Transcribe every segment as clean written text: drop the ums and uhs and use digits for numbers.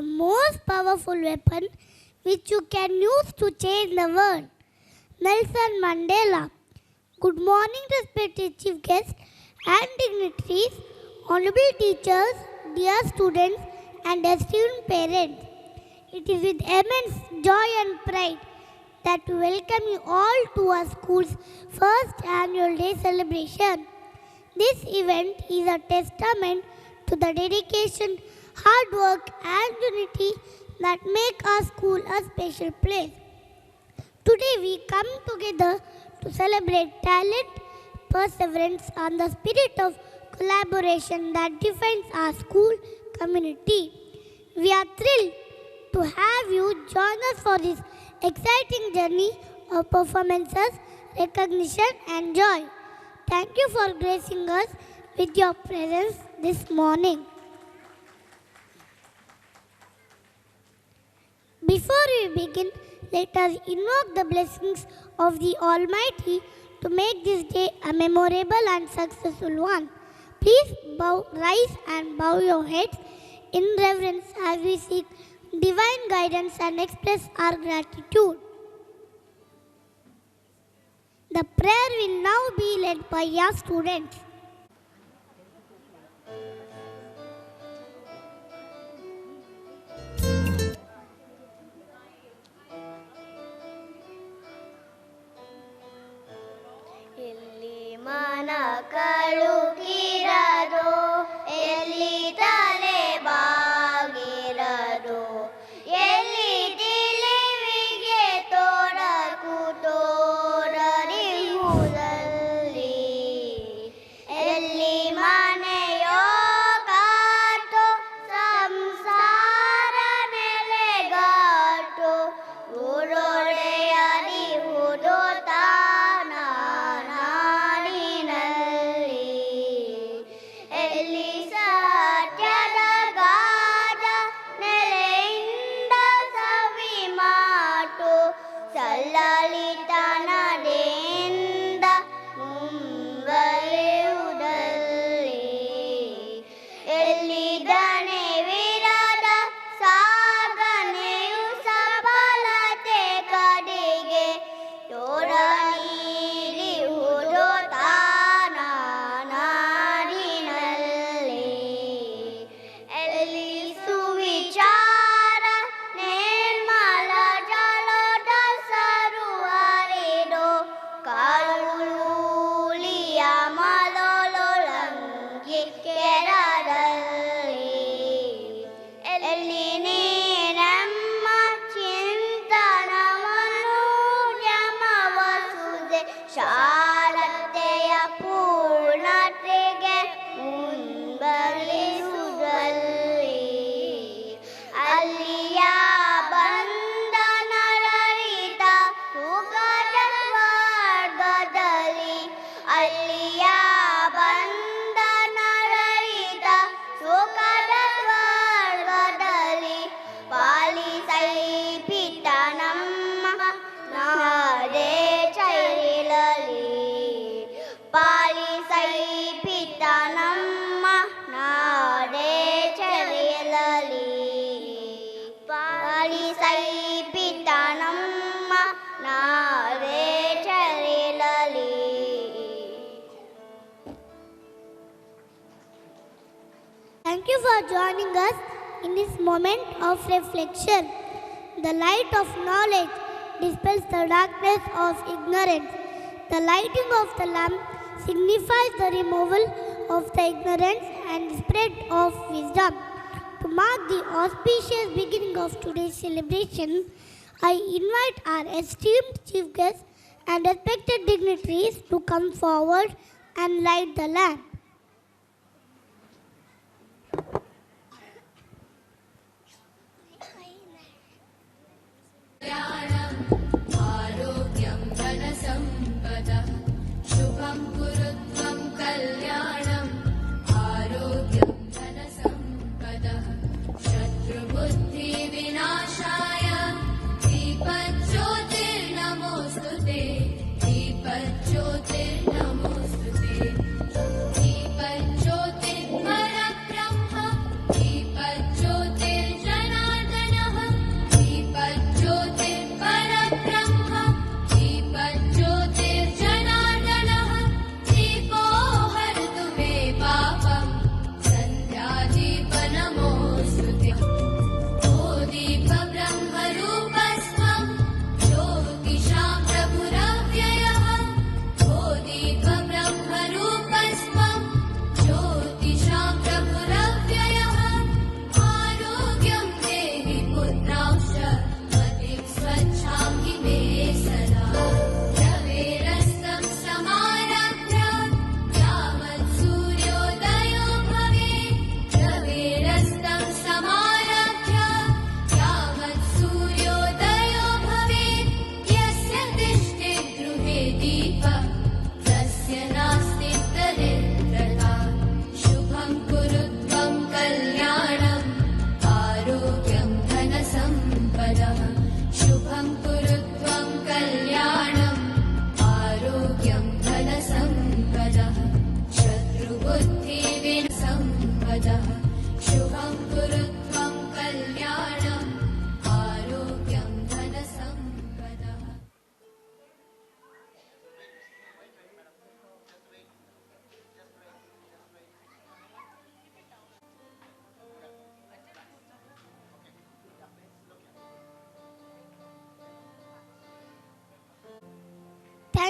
most powerful weapon which you can use to change the world. Nelson Mandela. Good morning, respected chief guests and dignitaries, honorable teachers, dear students, and esteemed parents. It is with immense joy and pride that we welcome you all to our school's first annual day celebration. This event is a testament to the dedication, hard work, and unity that make our school a special place. Today we come together to celebrate talent, perseverance, and the spirit of collaboration that defines our school community. We are thrilled to have you join us for this exciting journey of performances, recognition, and joy. Thank you for gracing us with your presence this morning. Before we begin, let us invoke the blessings of the Almighty to make this day a memorable and successful one. Please rise and bow your heads in reverence as we seek divine guidance and express our gratitude. The prayer will now be led by your students. Thank you for joining us in this moment of reflection. The light of knowledge dispels the darkness of ignorance. The lighting of the lamp signifies the removal of the ignorance and spread of wisdom. To mark the auspicious beginning of today's celebration, I invite our esteemed chief guests and respected dignitaries to come forward and light the lamp. Dipajyotirnamostute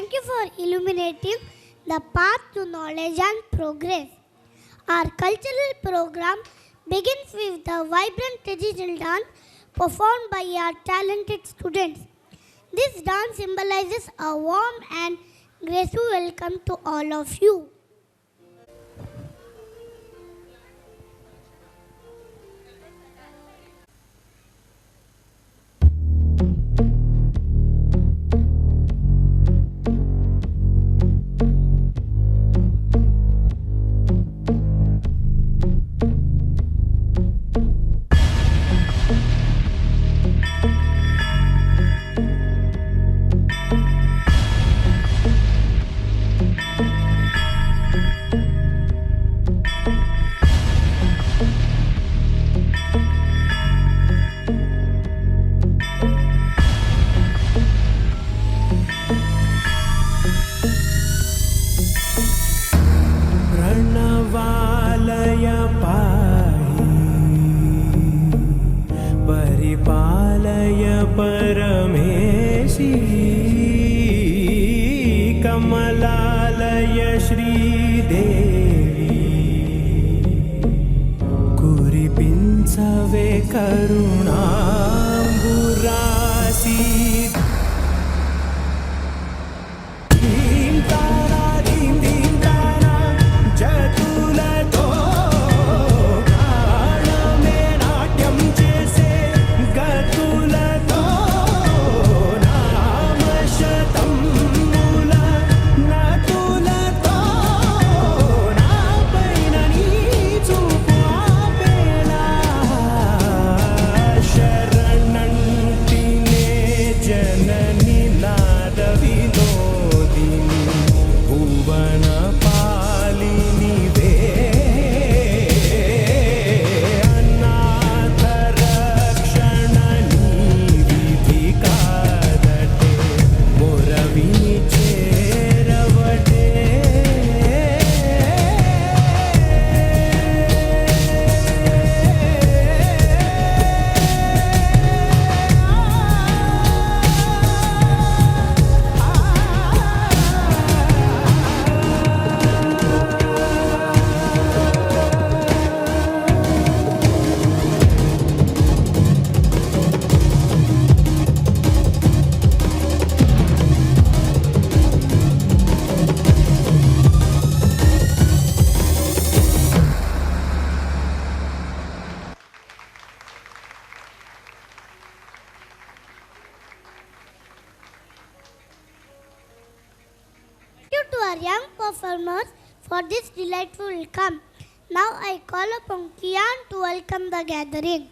Thank you for illuminating the path to knowledge and progress. Our cultural program begins with the vibrant traditional dance performed by our talented students. This dance symbolizes a warm and graceful welcome to all of you. Young performers for this delightful welcome. Now I call upon Kian to welcome the gathering.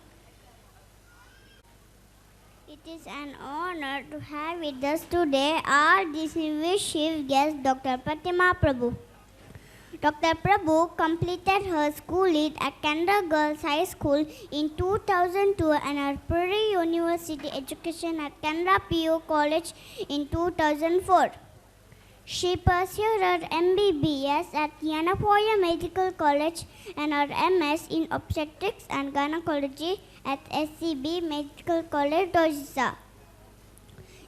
It is an honor to have with us today our distinguished chief guest, Dr. Pratima Prabhu. Dr. Prabhu completed her schooling at Canara Girls High School in 2002 and her pre-university education at Canara PU College in 2004. She pursued her MBBS at Yanapoya Medical College and her MS in Obstetrics and Gynecology at SCB Medical College, Dojisa.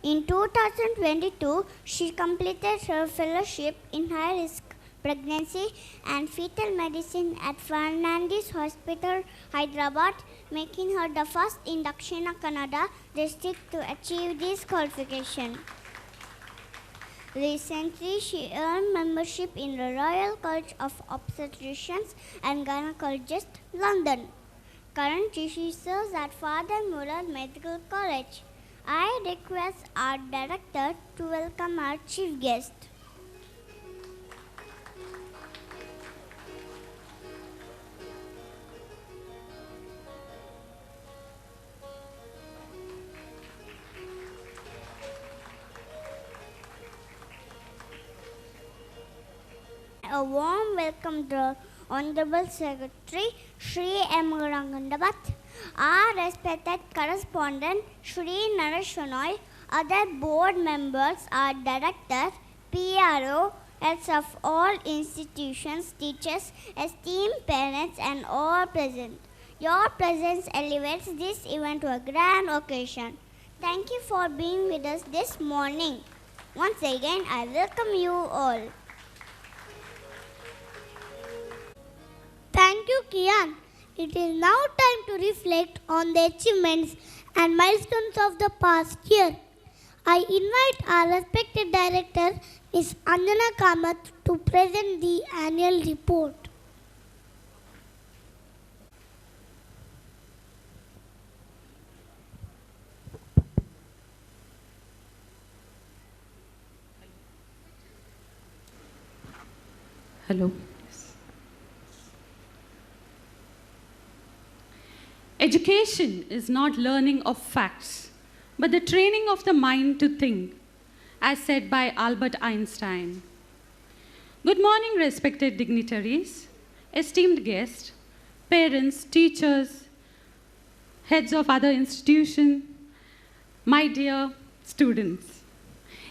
In 2022, she completed her fellowship in high-risk pregnancy and fetal medicine at Fernandez Hospital, Hyderabad, making her the first in Dakshina Kannada district to achieve this qualification. Recently, she earned membership in the Royal College of Obstetricians and Gynecologists, London. Currently, she serves at Father Muller Medical College. I request our director to welcome our chief guest. A warm welcome to Honorable Secretary Shri M. Rangandabat, our respected correspondent Shri Naresh Shenoy, other board members, our director, PRO, heads of all institutions, teachers, esteemed parents and all present. Your presence elevates this event to a grand occasion. Thank you for being with us this morning. Once again, I welcome you all. Thank you, Kian. It is now time to reflect on the achievements and milestones of the past year. I invite our respected director, Ms. Anjana Kamath, to present the annual report. Hello. Education is not learning of facts, but the training of the mind to think, as said by Albert Einstein. Good morning, respected dignitaries, esteemed guests, parents, teachers, heads of other institutions, my dear students.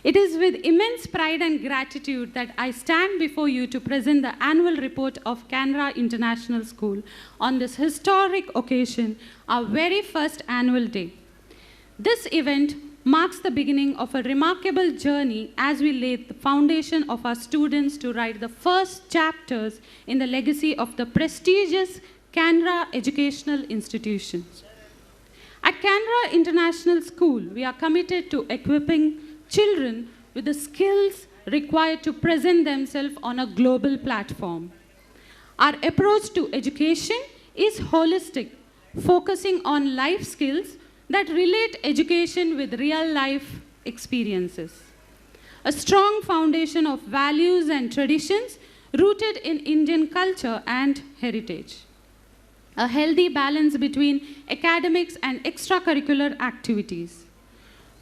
It is with immense pride and gratitude that I stand before you to present the annual report of Canara International School on this historic occasion, our very first annual day. This event marks the beginning of a remarkable journey as we lay the foundation of our students to write the first chapters in the legacy of the prestigious Canara educational institutions. At Canara International School, we are committed to equipping children with the skills required to present themselves on a global platform. Our approach to education is holistic, focusing on life skills that relate education with real-life experiences. A strong foundation of values and traditions rooted in Indian culture and heritage. A healthy balance between academics and extracurricular activities.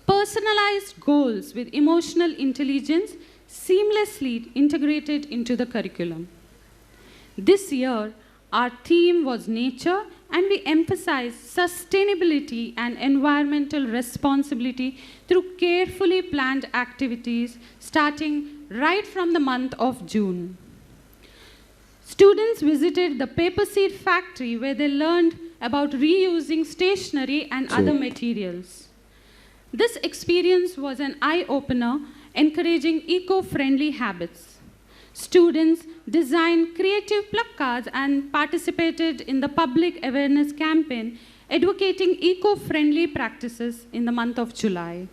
Personalized goals with emotional intelligence seamlessly integrated into the curriculum. This year, our theme was nature, and we emphasized sustainability and environmental responsibility through carefully planned activities starting right from the month of June. Students visited the paper seed factory where they learned about reusing stationery and other materials. This experience was an eye-opener, encouraging eco-friendly habits. Students designed creative placards and participated in the public awareness campaign advocating eco-friendly practices in the month of July.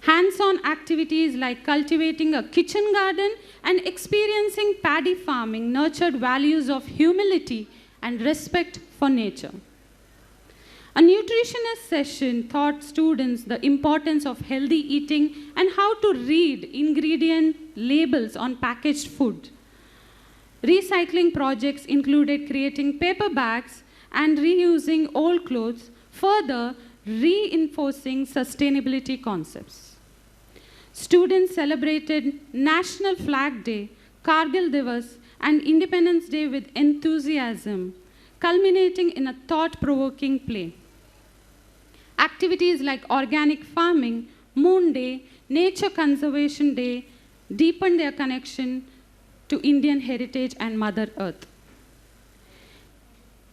Hands-on activities like cultivating a kitchen garden and experiencing paddy farming nurtured values of humility and respect for nature. A nutritionist session taught students the importance of healthy eating and how to read ingredient labels on packaged food. Recycling projects included creating paper bags and reusing old clothes, further reinforcing sustainability concepts. Students celebrated National Flag Day, Kargil Divas, and Independence Day with enthusiasm, culminating in a thought-provoking play. Activities like organic farming, Moon Day, Nature Conservation Day deepened their connection to Indian heritage and Mother Earth.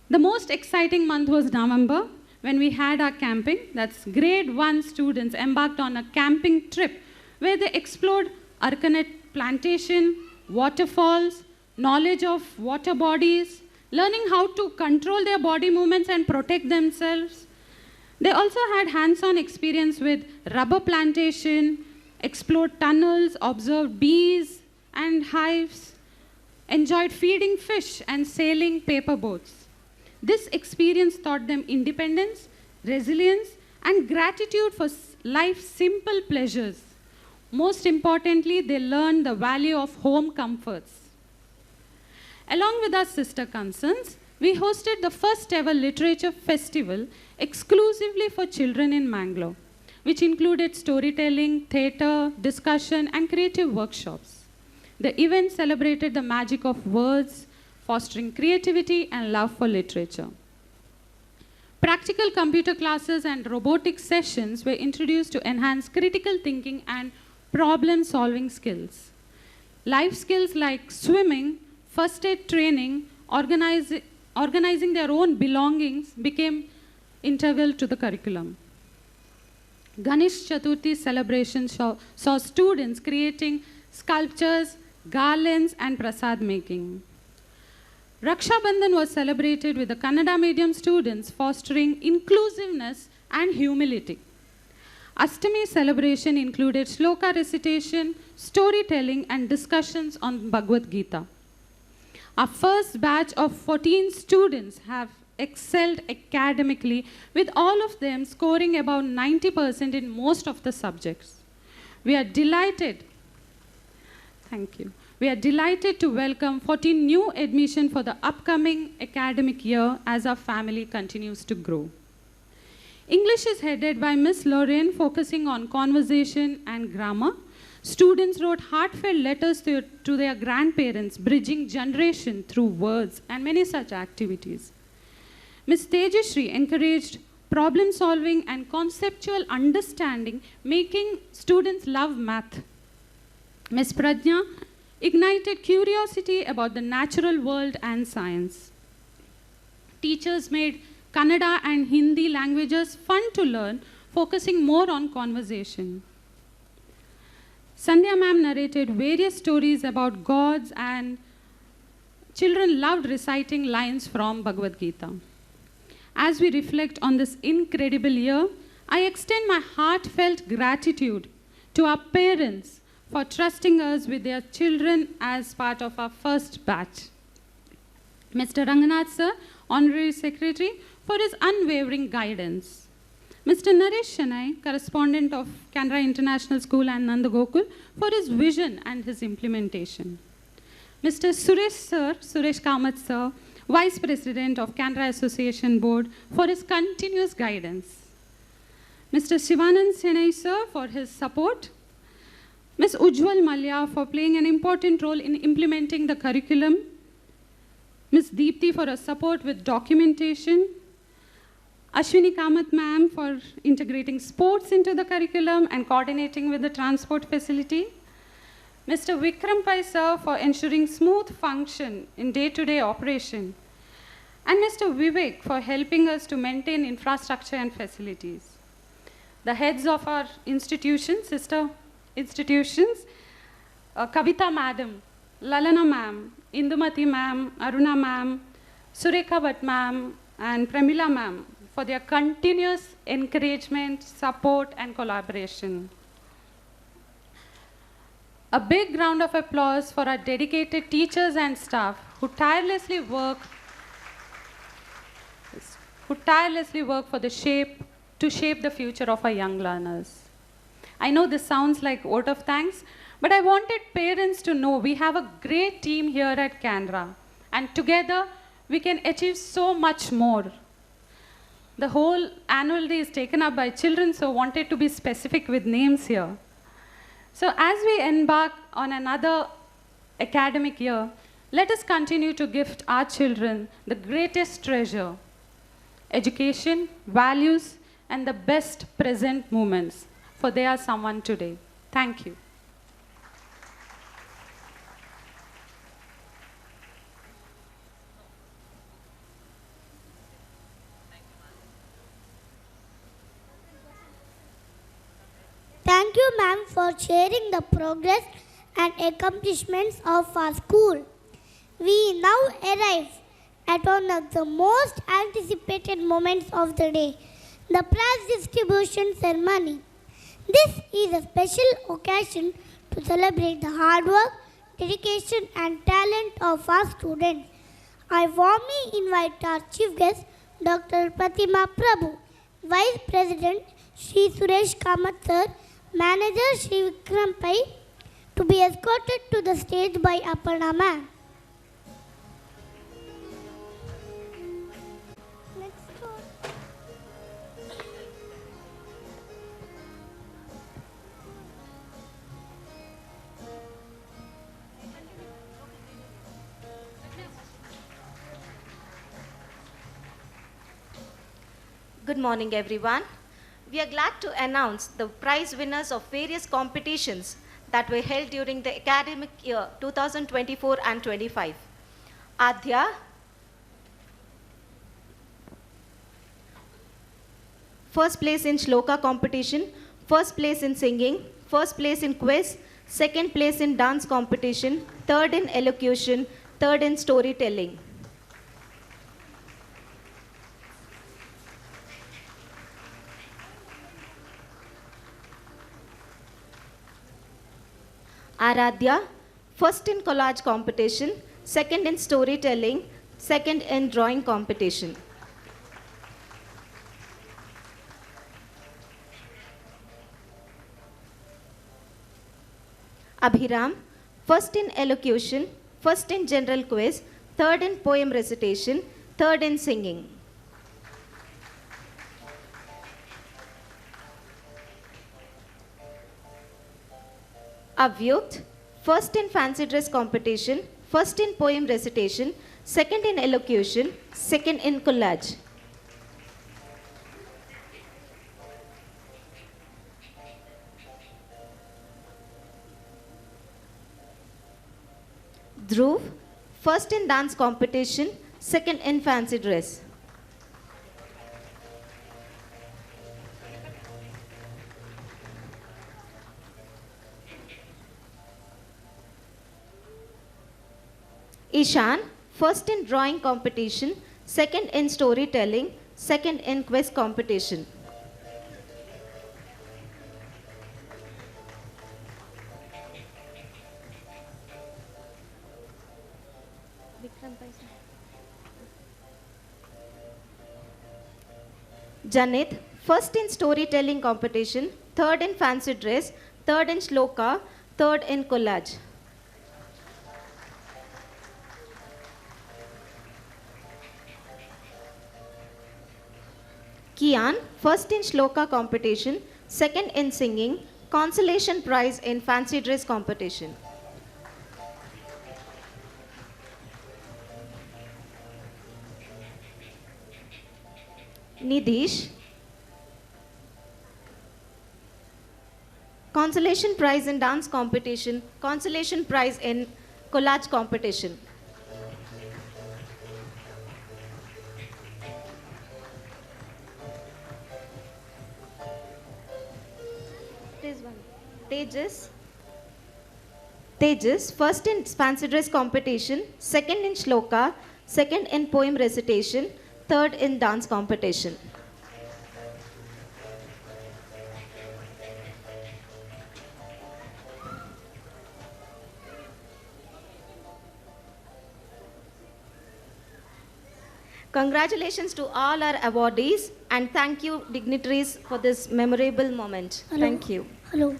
The most exciting month was November, when we had our camping. That's grade 1 students embarked on a camping trip where they explored arcanut plantation, waterfalls, knowledge of water bodies, learning how to control their body movements and protect themselves. They also had hands-on experience with rubber plantation, explored tunnels, observed bees and hives, enjoyed feeding fish and sailing paper boats. This experience taught them independence, resilience, and gratitude for life's simple pleasures. Most importantly, they learned the value of home comforts. Along with our sister concerns, we hosted the first ever literature festival exclusively for children in Mangalore, which included storytelling, theatre, discussion, and creative workshops. The event celebrated the magic of words, fostering creativity and love for literature. Practical computer classes and robotic sessions were introduced to enhance critical thinking and problem-solving skills. Life skills like swimming, first aid training, organizing their own belongings became integral to the curriculum. Ganesh Chaturthi celebration saw students creating sculptures, garlands, and prasad making. Raksha Bandhan was celebrated with the Kannada medium students fostering inclusiveness and humility. Ashtami celebration included shloka recitation, storytelling, and discussions on Bhagavad Gita. Our first batch of 14 students have excelled academically, with all of them scoring about 90% in most of the subjects. We are delighted. Thank you. We are delighted to welcome 14 new admission for the upcoming academic year as our family continues to grow. English is headed by Miss Lorraine, focusing on conversation and grammar. Students wrote heartfelt letters to their grandparents, bridging generation through words and many such activities. Ms. Tejashri encouraged problem solving and conceptual understanding, making students love math. Ms. Prajna ignited curiosity about the natural world and science. Teachers made Kannada and Hindi languages fun to learn, focusing more on conversation. Sandhya ma'am narrated various stories about gods, and children loved reciting lines from Bhagavad Gita. As we reflect on this incredible year, I extend my heartfelt gratitude to our parents for trusting us with their children as part of our first batch. Mr. Ranganath sir, Honorary Secretary, for his unwavering guidance. Mr. Naresh Shanai, correspondent of Canara International School and Nandagokul, for his vision and his implementation. Mr. Suresh Kamath sir, Vice President of Canara Association Board, for his continuous guidance. Mr. Shivanand Senai sir, for his support. Ms. Ujjwal Malya, for playing an important role in implementing the curriculum. Ms. Deepthi, for her support with documentation. Ashwini Kamath ma'am, for integrating sports into the curriculum and coordinating with the transport facility. Mr. Vikram Pai sir, for ensuring smooth function in day-to-day operation. And Mr. Vivek, for helping us to maintain infrastructure and facilities. The heads of our institutions, sister institutions, Kavita madam, Lalana ma'am, Indumati ma'am, Aruna ma'am, Surekha Bhatt ma'am, and Pramila ma'am, for their continuous encouragement, support, and collaboration. A big round of applause for our dedicated teachers and staff who tirelessly work to shape the future of our young learners. I know this sounds like vote of thanks, but I wanted parents to know we have a great team here at Canara, and together we can achieve so much more. The whole annual day is taken up by children, so I wanted to be specific with names here. So as we embark on another academic year, let us continue to gift our children the greatest treasure: education, values, and the best present moments, for they are someone today. Thank you. Thank you, ma'am, for sharing the progress and accomplishments of our school. We now arrive at one of the most anticipated moments of the day, the prize distribution ceremony. This is a special occasion to celebrate the hard work, dedication, and talent of our students. I warmly invite our chief guest, Dr. Pratima Prabhu, Vice President Shri Suresh Kamath sir, Manager Shri Vikram Pai, to be escorted to the stage by Aparna ma'am. Good morning, everyone. We are glad to announce the prize winners of various competitions that were held during the academic year 2024 and 25. Adya, first place in shloka competition, first place in singing, first place in quiz, second place in dance competition, third in elocution, third in storytelling. Aradhya, first in collage competition, second in storytelling, second in drawing competition. Abhiram, first in elocution, first in general quiz, third in poem recitation, third in singing. Avyukt, first in fancy dress competition, first in poem recitation, second in elocution, second in collage. Dhruv, first in dance competition, second in fancy dress. Ishan, first in drawing competition, second in storytelling, second in quiz competition. Janit, first in storytelling competition, third in fancy dress, third in shloka, third in collage. Kian, first in shloka competition, second in singing, consolation prize in fancy dress competition. Nidhish, consolation prize in dance competition, consolation prize in collage competition. Tejas, first in fancy dress competition, second in shloka, second in poem recitation, third in dance competition. Congratulations to all our awardees and thank you dignitaries for this memorable moment. Hello. Thank you. Hello.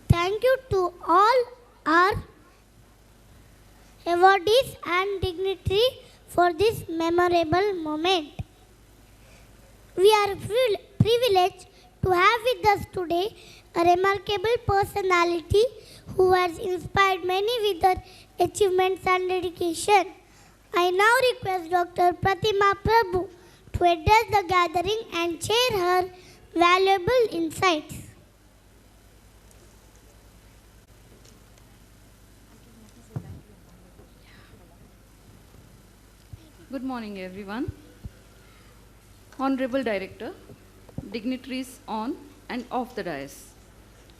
Thank you to all our awardees and dignitaries for this memorable moment. We are privileged to have with us today a remarkable personality who has inspired many with her achievements and dedication. I now request Dr. Pratima Prabhu to address the gathering and share her valuable insights. Good morning, everyone. Honorable Director, dignitaries on and off the dais,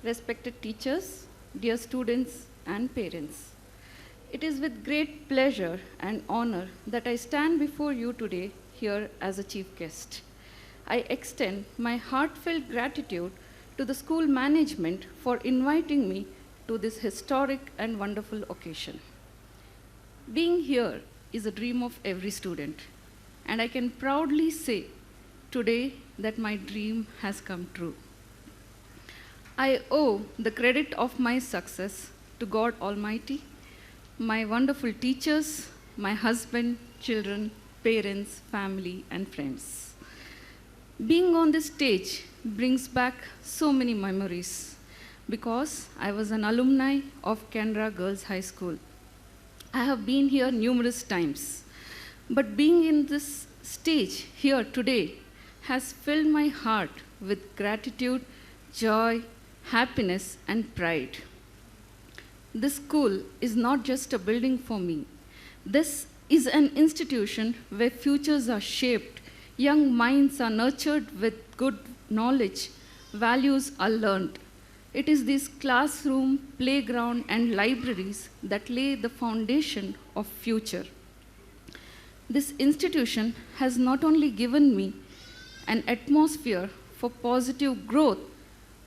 respected teachers, dear students and parents. It is with great pleasure and honor that I stand before you today here as a chief guest. I extend my heartfelt gratitude to the school management for inviting me to this historic and wonderful occasion. Being here is a dream of every student, and I can proudly say today that my dream has come true. I owe the credit of my success to God Almighty, my wonderful teachers, my husband, children, parents, family, and friends. Being on this stage brings back so many memories because I was an alumni of Canara Girls High School. I have been here numerous times, but being in this stage here today has filled my heart with gratitude, joy, happiness, and pride. This school is not just a building for me. This is an institution where futures are shaped, young minds are nurtured with good knowledge, values are learned. It is these classroom, playground, and libraries that lay the foundation of future. This institution has not only given me an atmosphere for positive growth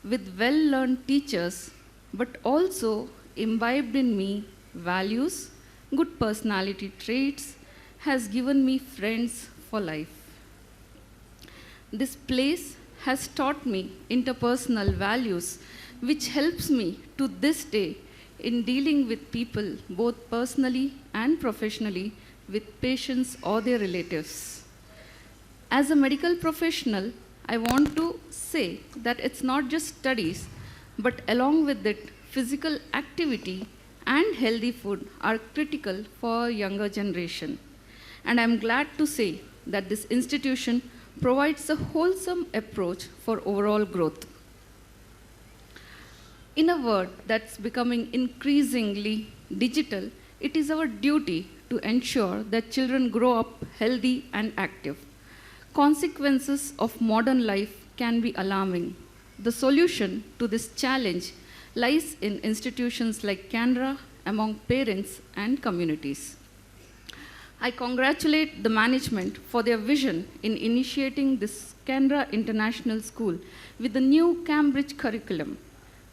with well-learned teachers, but also imbibed in me values, good personality traits, has given me friends for life. This place has taught me interpersonal values, which helps me to this day in dealing with people both personally and professionally with patients or their relatives. As a medical professional, I want to say that it's not just studies, but along with it, physical activity and healthy food are critical for younger generation. And I'm glad to say that this institution provides a wholesome approach for overall growth. In a world that's becoming increasingly digital, it is our duty to ensure that children grow up healthy and active. Consequences of modern life can be alarming. The solution to this challenge lies in institutions like Canara among parents and communities. I congratulate the management for their vision in initiating this Canara International School with the new Cambridge curriculum.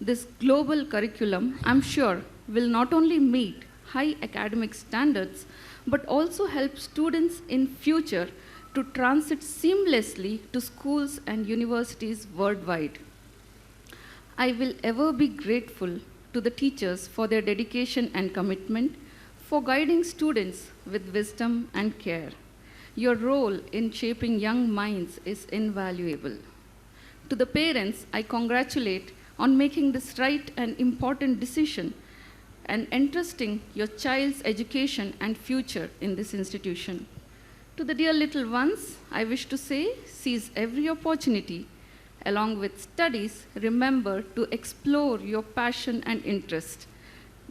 This global curriculum, I'm sure, will not only meet high academic standards, but also help students in future to transit seamlessly to schools and universities worldwide. I will ever be grateful to the teachers for their dedication and commitment, for guiding students with wisdom and care. Your role in shaping young minds is invaluable. To the parents, I congratulate on making this right and important decision and entrusting your child's education and future in this institution. To the dear little ones, I wish to say, seize every opportunity. Along with studies, remember to explore your passion and interest.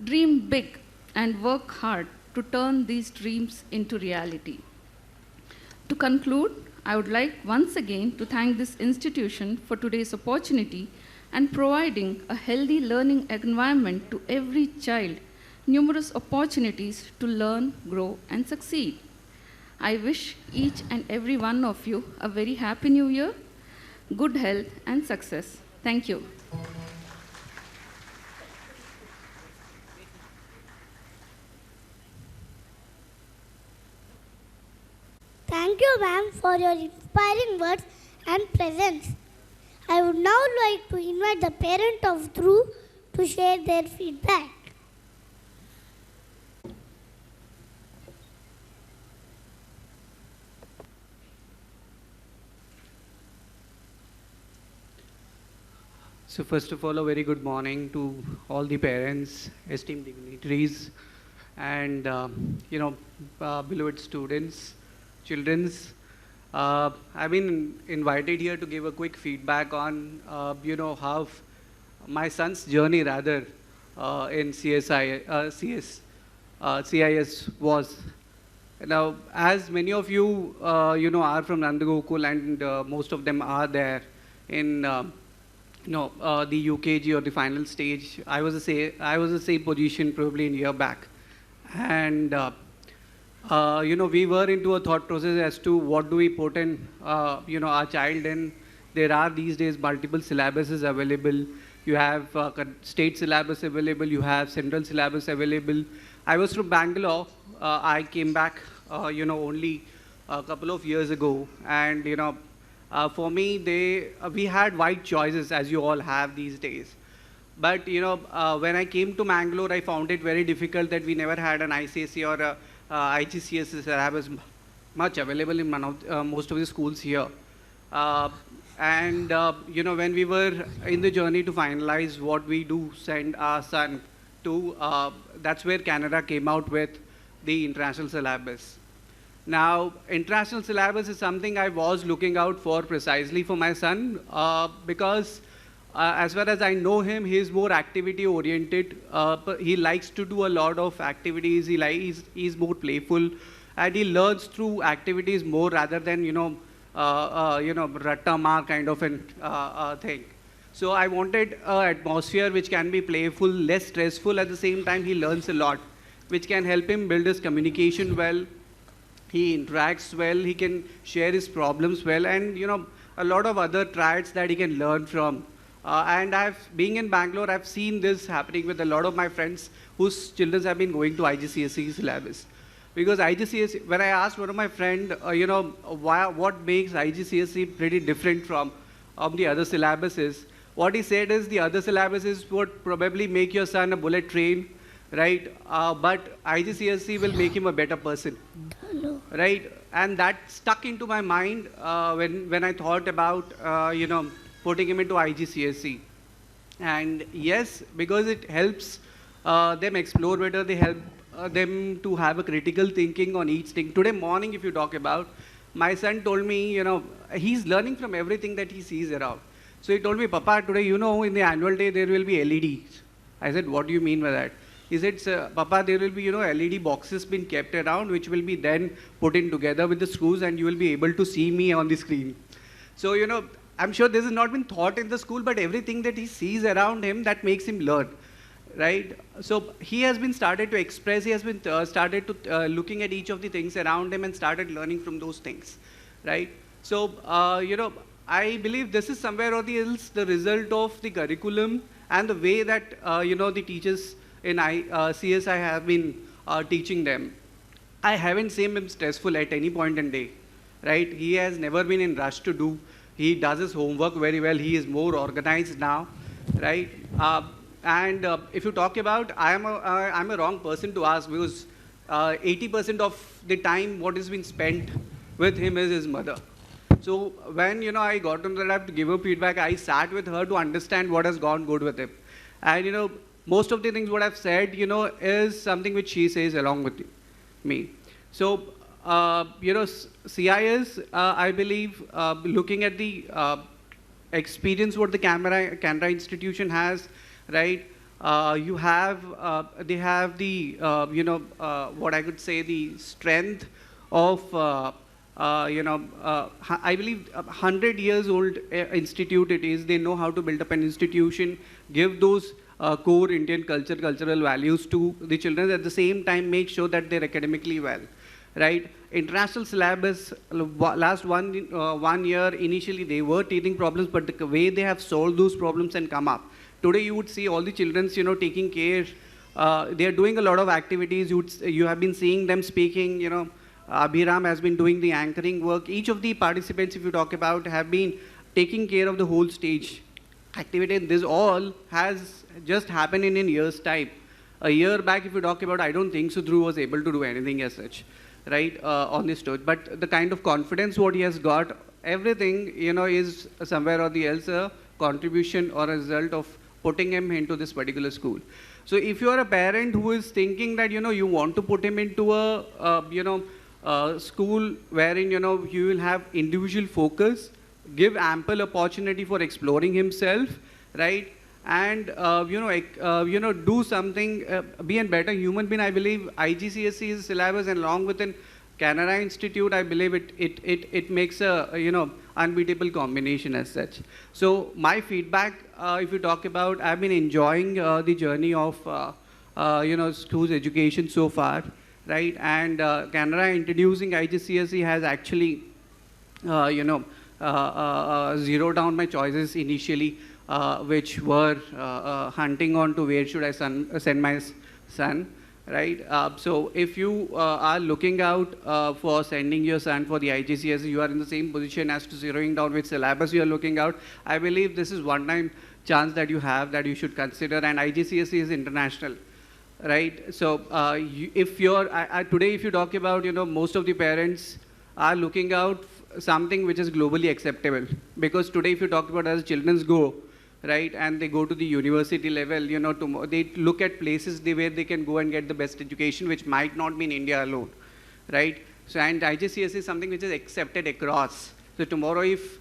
Dream big and work hard to turn these dreams into reality. To conclude, I would like once again to thank this institution for today's opportunity and providing a healthy learning environment to every child, numerous opportunities to learn, grow, and succeed. I wish each and every one of you a very happy new year, good health, and success. Thank you. Thank you, ma'am, for your inspiring words and presence. I would now like to invite the parent of Dhruv to share their feedback. So first of all, a very good morning to all the parents, esteemed dignitaries, and beloved students, children's. I've been invited here to give a quick feedback on, how my son's journey rather in CIS was. Now, as many of you, are from Nandagokul, and most of them are there in, the UKG or the final stage. I was the same position probably a year back, and we were into a thought process as to what do we put in, our child in. There are these days multiple syllabuses available. You have state syllabus available. You have central syllabus available. I was from Bangalore. I came back, only a couple of years ago, and for me, we had wide choices as you all have these days. But when I came to Bangalore, I found it very difficult that we never had an ICSE or a IGCSE syllabus much available in most of the schools here. When we were in the journey to finalize what we do send our son to, that's where Canada came out with the international syllabus. Now, international syllabus is something I was looking out for precisely for my son because as far as I know him, he is more activity oriented. He likes to do a lot of activities. He's more playful, and he learns through activities more rather than, ratta mar kind of an thing. So I wanted an atmosphere which can be playful, less stressful. At the same time, he learns a lot, which can help him build his communication well. He interacts well. He can share his problems well, and a lot of other traits that he can learn from. And being in Bangalore, I've seen this happening with a lot of my friends whose children have been going to IGCSE syllabus. Because IGCSE, when I asked one of my friend, what makes IGCSE pretty different from the other syllabuses, what he said is the other syllabuses would probably make your son a bullet train, right? But IGCSE will make him a better person, right? And that stuck into my mind when I thought about, putting him into IGCSE. And yes, because it helps them explore better, they help them to have a critical thinking on each thing. Today morning, if you talk about, my son told me, he's learning from everything that he sees around. So he told me, Papa, today, in the annual day, there will be LEDs. I said, what do you mean by that? He said, Papa, there will be, LED boxes been kept around, which will be then put in together with the screws, and you will be able to see me on the screen. So, I'm sure this has not been taught in the school, but everything that he sees around him, that makes him learn, right? So he has been started to express, he has been started to looking at each of the things around him and started learning from those things, right? So, I believe this is somewhere or the else the result of the curriculum and the way that, the teachers in CSI have been teaching them. I haven't seen him stressful at any point in day, right? He has never been in rush to do. He does his homework very well. He is more organized now, right? And if you talk about, I'm a wrong person to ask, because 80% of the time what has been spent with him is his mother. So when, I got on the lab to give her feedback, I sat with her to understand what has gone good with him. And, most of the things what I've said, is something which she says along with me. So, CIS, I believe, looking at the experience what the Canara institution has, right? They have the, what I could say, the strength of, I believe 100 years old institute it is. They know how to build up an institution, give those core Indian cultural values to the children, at the same time make sure that they're academically well, right? International syllabus, last one year, initially they were teething problems, but the way they have solved those problems and come up. Today you would see all the children, taking care. They are doing a lot of activities. You have been seeing them speaking, Abhiram has been doing the anchoring work. Each of the participants, if you talk about, have been taking care of the whole stage activity. And this all has just happened in a year's time. A year back, if you talk about, I don't think Sudhru was able to do anything as such, right, on this stage. But the kind of confidence what he has got, everything, is somewhere or the else a contribution or a result of putting him into this particular school. So if you are a parent who is thinking that, you want to put him into a, school wherein, you will have individual focus, give ample opportunity for exploring himself, right? And, do something, be a better human being. I believe IGCSE syllabus, and along with an Canara Institute, I believe it makes a, unbeatable combination as such. So my feedback, if you talk about, I've been enjoying the journey of, school's education so far, right? And Canara introducing IGCSE has actually, zeroed down my choices initially, which were hunting on to where should I send my son, right? So if you are looking out for sending your son for the IGCSE, you are in the same position as to zeroing down which syllabus you are looking out. I believe this is one-time chance that you have that you should consider, and IGCSE is international, right? So if you're, today if you talk about, most of the parents are looking out something which is globally acceptable, because today if you talk about as children go, right, and they go to the university level, they look at places where they can go and get the best education, which might not be in India alone, right? So, and IGCSE is something which is accepted across. So tomorrow if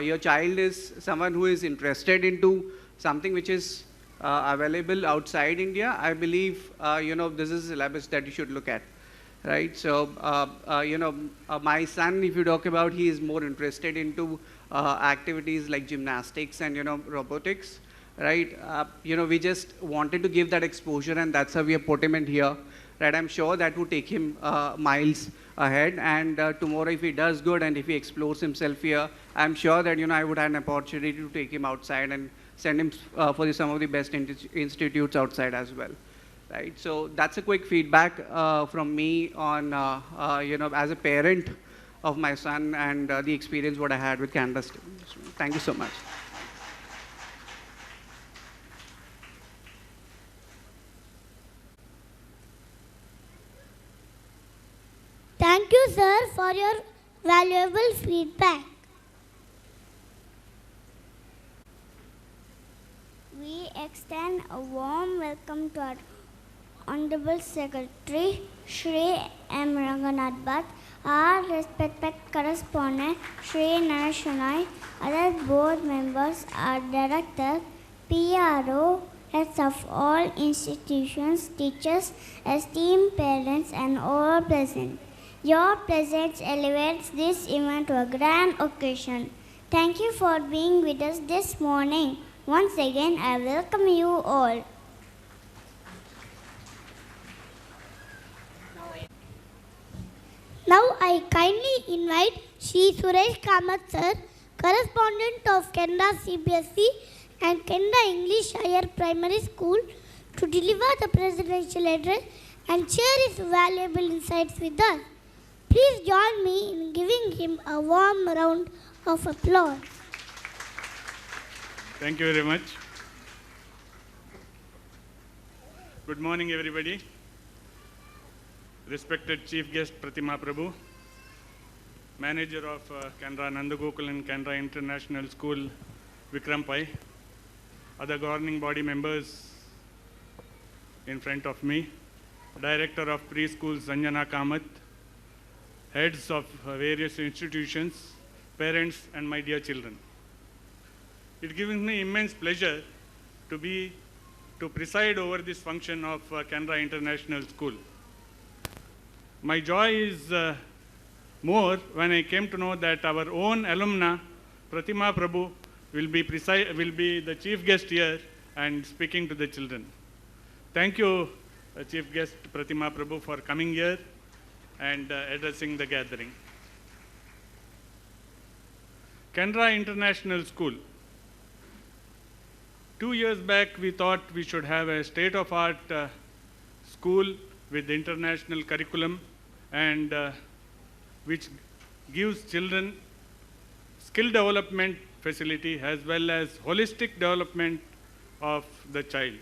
your child is someone who is interested into something which is available outside India, I believe, this is a syllabus that you should look at, right? So, my son, if you talk about, he is more interested into activities like gymnastics and, robotics, right? We just wanted to give that exposure, and that's how we have put him in here, right? I'm sure that would take him miles ahead, and tomorrow if he does good and if he explores himself here, I'm sure that, I would have an opportunity to take him outside and send him for some of the best institutes outside as well. Right, so that's a quick feedback from me on, as a parent of my son and the experience what I had with Canada students. Thank you so much. Thank you, sir, for your valuable feedback. We extend a warm welcome to our Honorable Secretary Shri M. Ranganath Bhatt, our respected correspondent Shri Narashanai, other board members, our director, PRO, heads of all institutions, teachers, esteemed parents, and all present. Your presence elevates this event to a grand occasion. Thank you for being with us this morning. Once again, I welcome you all. Now I kindly invite Shri Suresh Kamath sir, correspondent of Canara CBSE and Canara English Higher Primary School, to deliver the presidential address and share his valuable insights with us. Please join me in giving him a warm round of applause. Thank you very much. Good morning, everybody. Respected Chief Guest Pratima Prabhu, Manager of Canara Nandagokul and Canara International School Vikram Pai, other governing body members in front of me, Director of Preschool Sanjana Kamath, heads of various institutions, parents, and my dear children. It gives me immense pleasure to preside over this function of Canara International School. My joy is more when I came to know that our own alumna, Pratima Prabhu, will be the chief guest here and speaking to the children. Thank you, Chief Guest Pratima Prabhu, for coming here and addressing the gathering. Canara International School. 2 years back, we thought we should have a state-of-art school with international curriculum and which gives children skill development facility as well as holistic development of the child.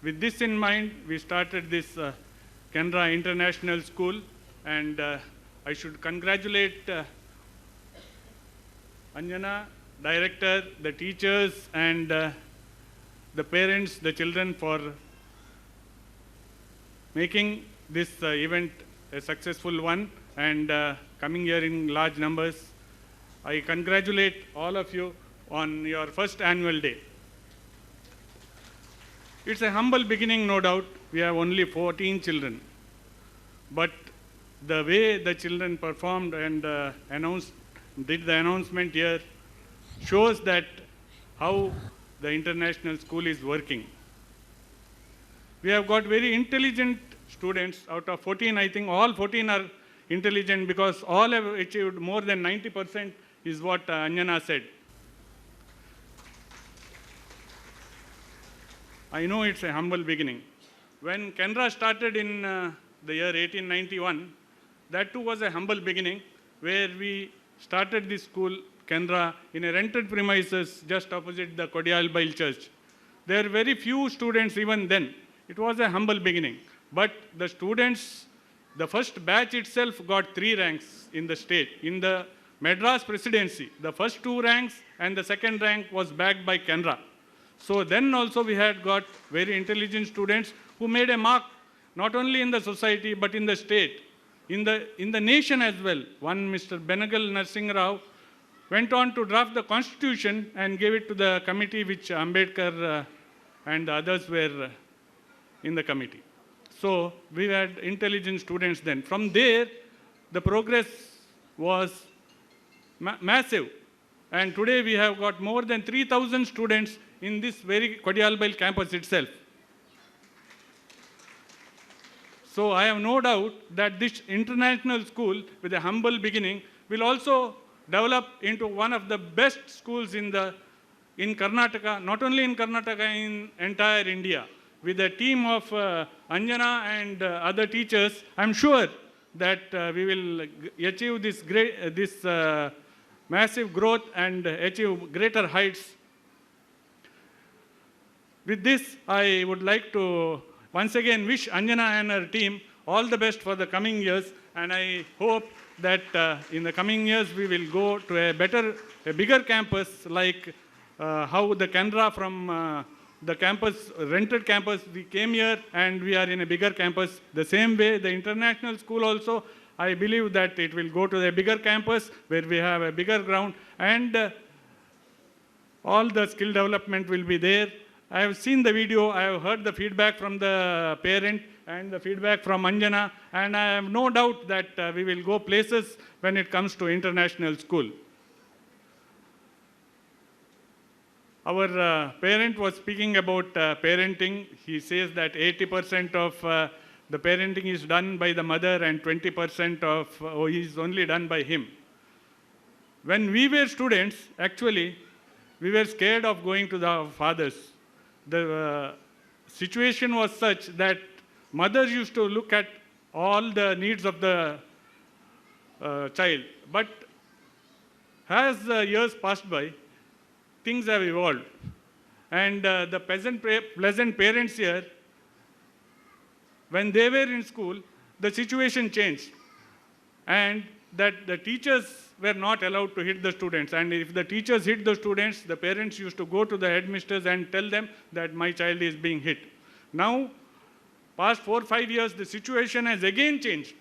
With this in mind, we started this Canara International School, and I should congratulate Anjana, director, the teachers, and the parents, the children, for making this event a successful one and coming here in large numbers. I congratulate all of you on your first annual day. It's a humble beginning, no doubt. We have only 14 children. But the way the children performed and did the announcement here shows that how the international school is working. We have got very intelligent students. Out of 14, I think all 14 are intelligent because all have achieved more than 90% is what Anjana said. I know it's a humble beginning. When Canara started in the year 1891, that too was a humble beginning where we started this school, Canara, in a rented premises just opposite the Kodialbail Church. There were very few students even then. It was a humble beginning. But the students, the first batch itself got 3 ranks in the state. In the Madras presidency, the first 2 ranks and the second rank was backed by Canara. So then also we had got very intelligent students who made a mark not only in the society but in the state, in the nation as well. One, Mr. Benagal Narsingh Rao, went on to draft the constitution and gave it to the committee which Ambedkar and the others were in the committee. So we had intelligent students then. From there, the progress was massive. And today we have got more than 3,000 students in this very Kodialbail campus itself. So I have no doubt that this international school with a humble beginning will also develop into one of the best schools in Karnataka, not only in Karnataka, in entire India. With a team of Anjana and other teachers, I'm sure that we will achieve this massive growth and achieve greater heights. With this, I would like to once again wish Anjana and her team all the best for the coming years, and I hope that in the coming years we will go to a bigger campus like how the Canara from the campus, rented campus, we came here and we are in a bigger campus. The same way, the international school also, I believe that it will go to a bigger campus where we have a bigger ground and all the skill development will be there. I have seen the video, I have heard the feedback from the parent and the feedback from Anjana, and I have no doubt that we will go places when it comes to international school. Our parent was speaking about parenting. He says that 80% of the parenting is done by the mother and 20% is only done by him. When we were students, actually, we were scared of going to the fathers. The situation was such that mothers used to look at all the needs of the child. But as years passed by, things have evolved. And the pleasant parents here, when they were in school, the situation changed. And that the teachers were not allowed to hit the students. And if the teachers hit the students, the parents used to go to the headmisters and tell them that my child is being hit. Now, past 4 or 5 years, the situation has again changed.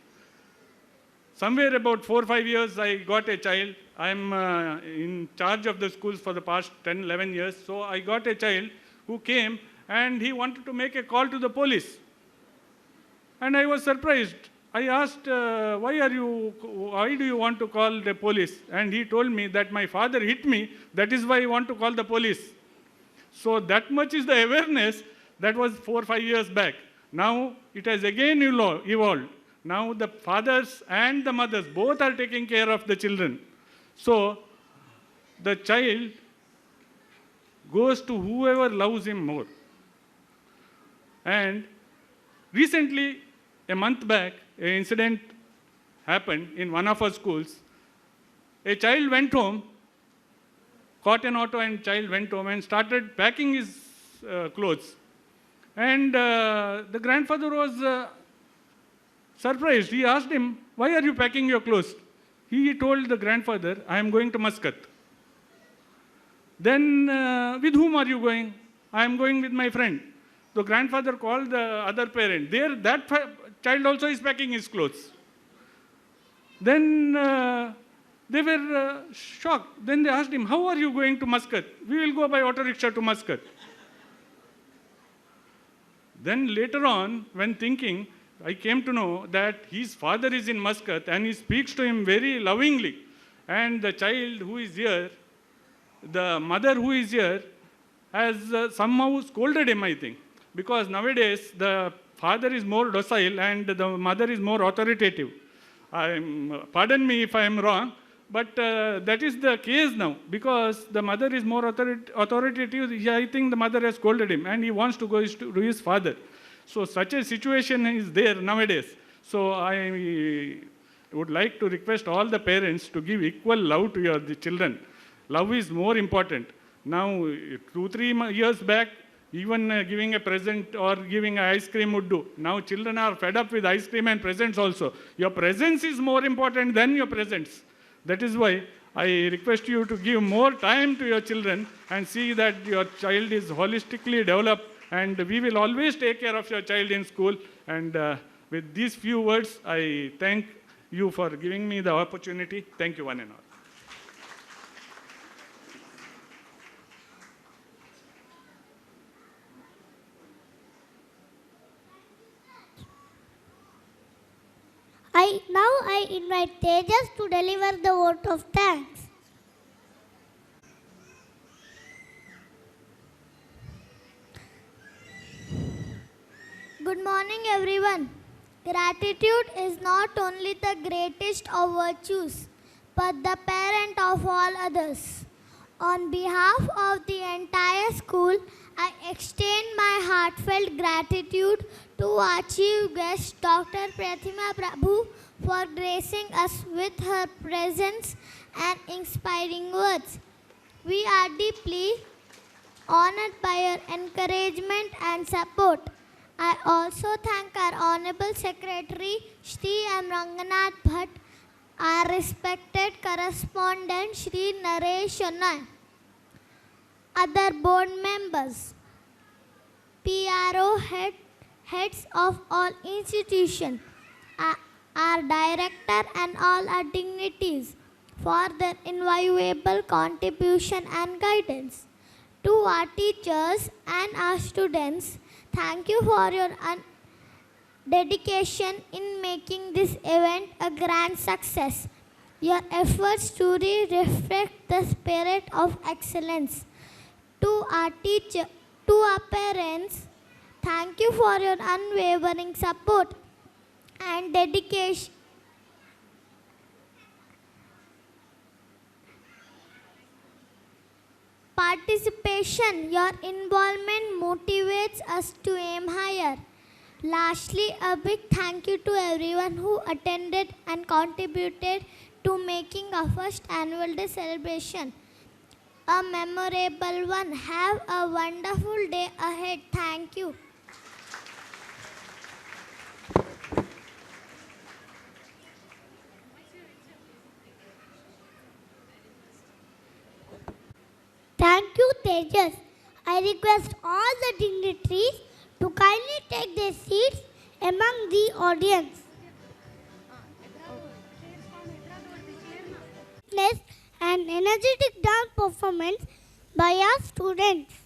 Somewhere about 4 or 5 years, I got a child. I'm in charge of the schools for the past 10, 11 years. So I got a child who came and he wanted to make a call to the police. And I was surprised. I asked, why do you want to call the police? And he told me that my father hit me, that is why I want to call the police. So that much is the awareness that was 4 or 5 years back. Now it has again evolved. Now the fathers and the mothers both are taking care of the children. So the child goes to whoever loves him more. And recently, a month back, an incident happened in one of our schools. A child went home, caught an auto and child went home and started packing his clothes. And the grandfather was surprised. He asked him, why are you packing your clothes? He told the grandfather, I am going to Muscat. Then, with whom are you going? I am going with my friend. The grandfather called the other parent. That child also is packing his clothes. Then they were shocked. Then they asked him, how are you going to Muscat? We will go by auto rickshaw to Muscat. Then later on, when thinking, I came to know that his father is in Muscat and he speaks to him very lovingly. And the child who is here, the mother who is here, has somehow scolded him, I think. Because nowadays, the father is more docile and the mother is more authoritative. Pardon me if I am wrong, but that is the case now. Because the mother is more authoritative, I think the mother has scolded him and he wants to go to his father. So such a situation is there nowadays. So I would like to request all the parents to give equal love to your children. Love is more important. Now, 2, 3 years back, even giving a present or giving an ice cream would do. Now children are fed up with ice cream and presents also. Your presence is more important than your presents. That is why I request you to give more time to your children and see that your child is holistically developed, and we will always take care of your child in school. And with these few words, I thank you for giving me the opportunity. Thank you one and all. I invite Tejas to deliver the vote of thanks. Good morning, everyone. Gratitude is not only the greatest of virtues, but the parent of all others. On behalf of the entire school, I extend my heartfelt gratitude to our chief guest, Dr. Pratishtha Prabhu, for gracing us with her presence and inspiring words. We are deeply honored by your encouragement and support. I also thank our Honorable Secretary, Shri M. Ranganath Bhatt, our respected correspondent, Shri Naresh Shonai, other board members, PRO heads of all institutions, our director and all our dignitaries for their invaluable contribution and guidance. To our teachers and our students, thank you for your dedication in making this event a grand success. Your efforts truly reflect the spirit of excellence. To our parents, thank you for your unwavering support and dedication. Participation, your involvement motivates us to aim higher. Lastly, a big thank you to everyone who attended and contributed to making our first annual day celebration a memorable one. Have a wonderful day ahead. Thank you. Thank you, Tejas. I request all the dignitaries to kindly take their seats among the audience. Next, an energetic dance performance by our students.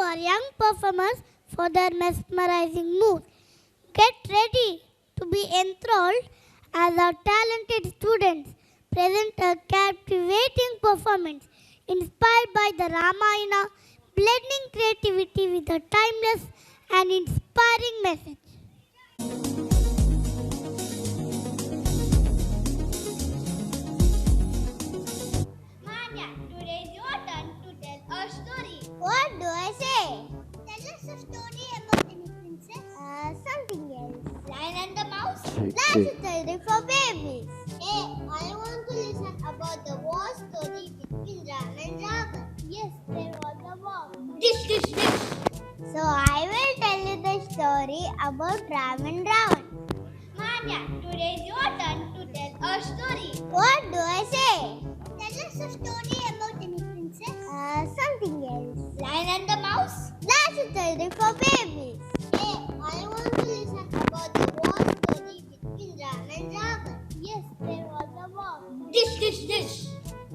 our young performers for their mesmerizing moves. Get ready to be enthralled as our talented students present a captivating performance inspired by the Ramayana, blending creativity with a timeless and inspiring message. Manya, today is your turn to tell a story. What do I say? Tell us a story about any princess. Something else. Lion and the mouse. That's a story for babies. Hey, I want to listen about the war story between Ram and Ravan. Yes, there was a war. Dish. So I will tell you the story about Ram and Ravan. Manya, today is your turn to tell a story. What do I say? Tell us a story about any princess. Something else. Lion and the mouse. That's a story for babies. Hey, I want to listen about the war story between Ram and Ravan. Yes, there was a war. Dish.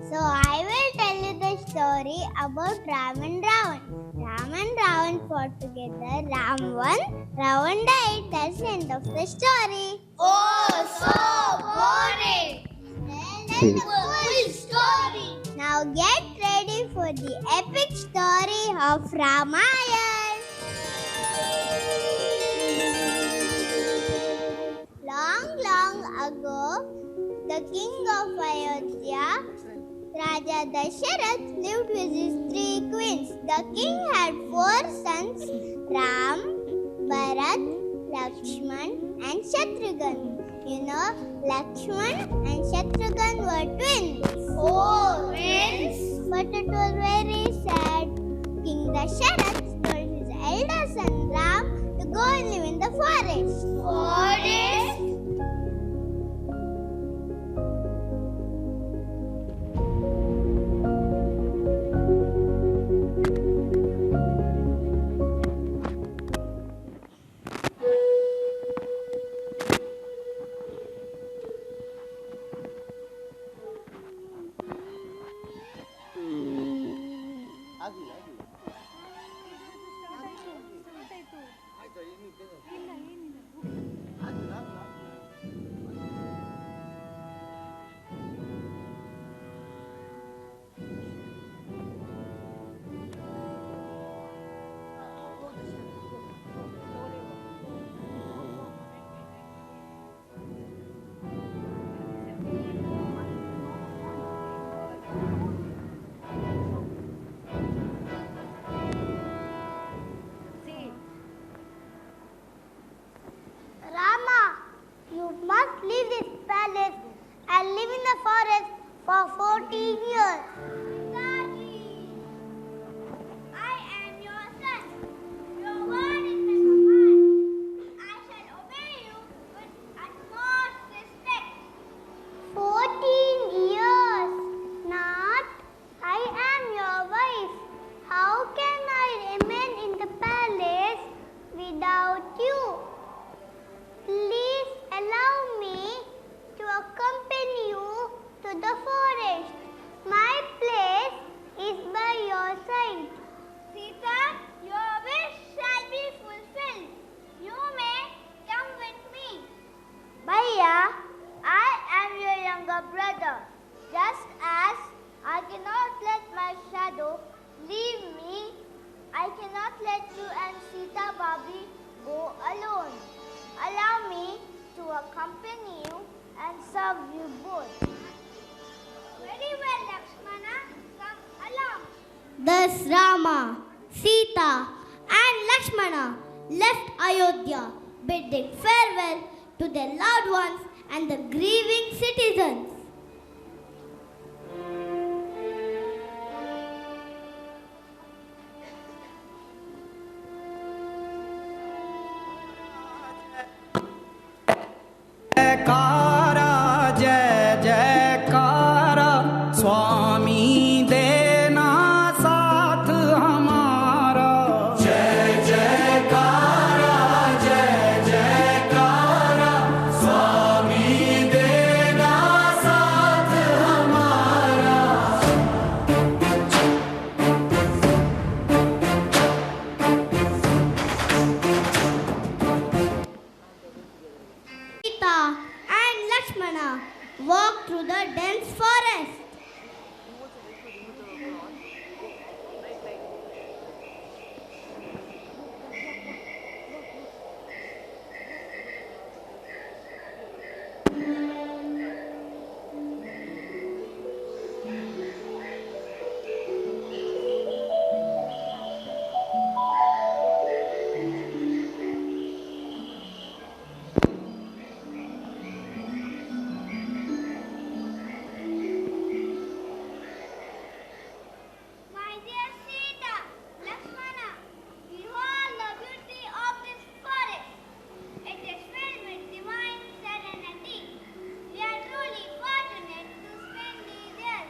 So I will tell you the story about Ram and Ravan. Ram and Ravan fought together. Ram won, Ravan died. That's the end of the story. Oh, so boring. Tell the full story. Now get ready for the epic story of Ramayana. Long ago, the king of Ayodhya, Raja Dasharath, lived with his 3 queens. The king had 4 sons, Ram, Bharat, Lakshman and Shatrughan. You know, Lakshman and Shatrughan were twins. Oh, twins? But it was very sad. King Dasharath told his elder son Ram to go and live in the forest. Forest? Rama, you must leave this palace and live in the forest for 14 years. Daddy, I am your son. Your word is my command. I shall obey you with utmost respect. 14 years. Not. I am your wife. How can I remain in the palace without you? Please allow me to accompany you to the forest. My place is by your side. Sita, your wish shall be fulfilled. You may come with me. Bhaiya, I am your younger brother. Just as I cannot let my shadow leave me, I cannot let you and Sita Babi go alone. Allow me to accompany you and serve you both. Very well, Lakshmana. Come along. Thus Rama, Sita and Lakshmana left Ayodhya, bidding farewell to their loved ones and the grieving citizens. जयकारा जय जयकारा स्वामी देना साथ हमारा जय जयकारा जय जयकारा स्वामी देना साथ Lakshmana walked through the dense forest. My dear Sita, Lakshmana, behold the beauty of this forest. It is filled with divine serenity. We are truly fortunate to spend these years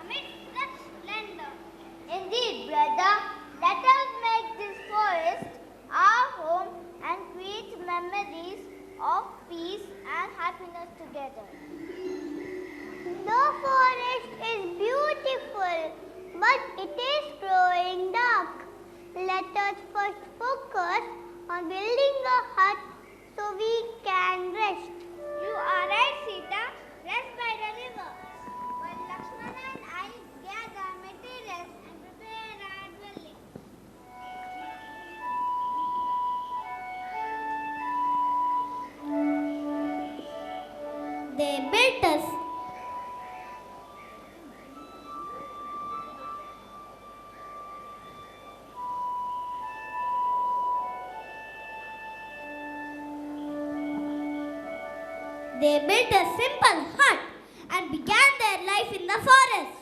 amidst such splendor. Indeed, brother, let us make this forest our home and create memories of peace and happiness together. The forest is beautiful, but it is growing dark. Let us first focus on building a hut so we can rest. You are right, Sita. Rest by the river. While Lakshmana and I gather materials and prepare our dwelling. They built us. They built a simple hut and began their life in the forest.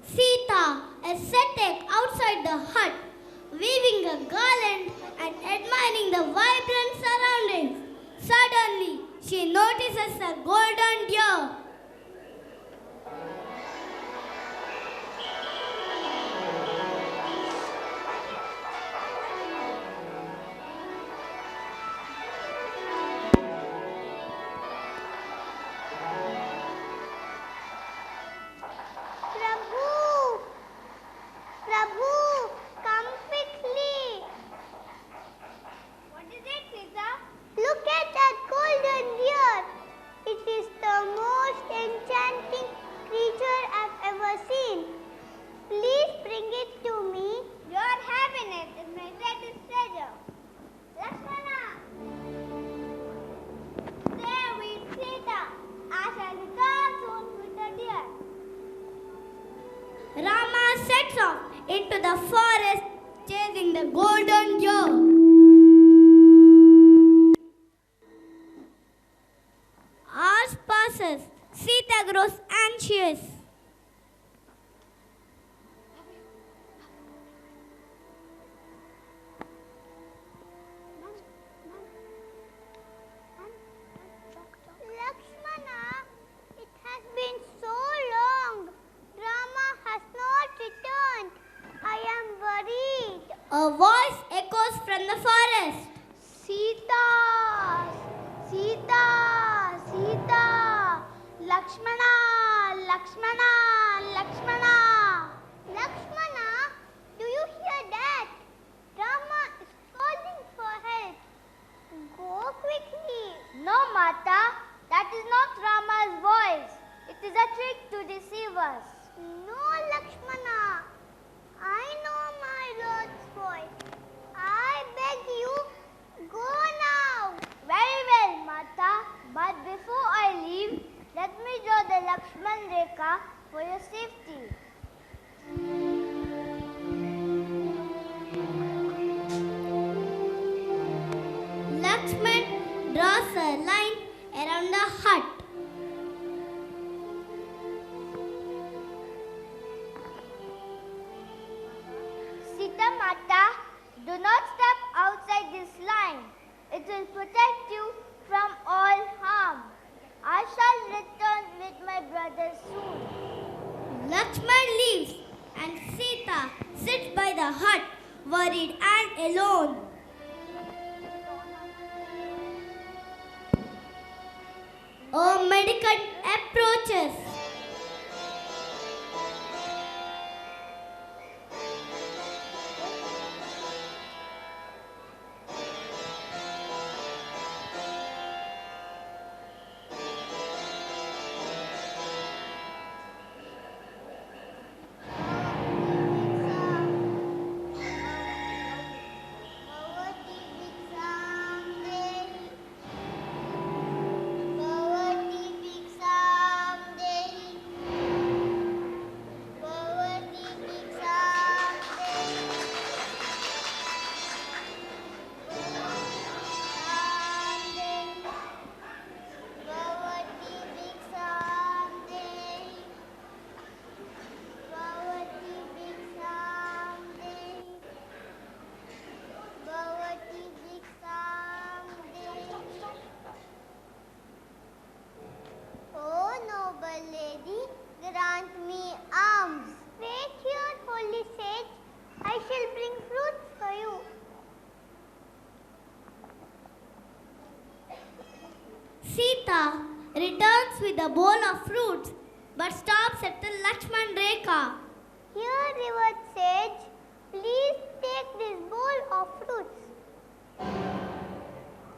Sita, ascetic outside the hut, weaving a garland and admiring the vibrant surroundings. Suddenly, she notices a golden deer. Prabhu, come quickly. What is it, Sita? Look at that golden deer. It is the most enchanting creature I've ever seen. Please bring it to me. Your happiness is my greatest treasure. Lakshmana! Stay with Sita. I shall return soon with the deer. Rama sets off into the forest chasing the golden deer. Hours passes. Sita grows anxious. Lakshmana, it has been so long. Rama has not returned. I am worried. A voice echoes from the forest. Sita! Sita! Sita! Lakshmana! Lakshmana! Lakshmana! Lakshmana, do you hear that? Rama is calling for help. Go quickly. No, Mata. That is not Rama's voice. It is a trick to deceive us. No, Lakshmana. I know my Lord's voice. I beg you, go now. Very well, Mata. But before I leave, let me draw the Lakshman Rekha for your safety. Lakshman draws a line around the hut. Sita Mata, do not step outside this line. It will protect you from all harm. I shall return with my brothers soon. Lakshman leaves and Sita sits by the hut, worried and alone. mendicant approaches. Sita returns with a bowl of fruits but stops at the Lakshman Rekha. Here, revered sage, please take this bowl of fruits.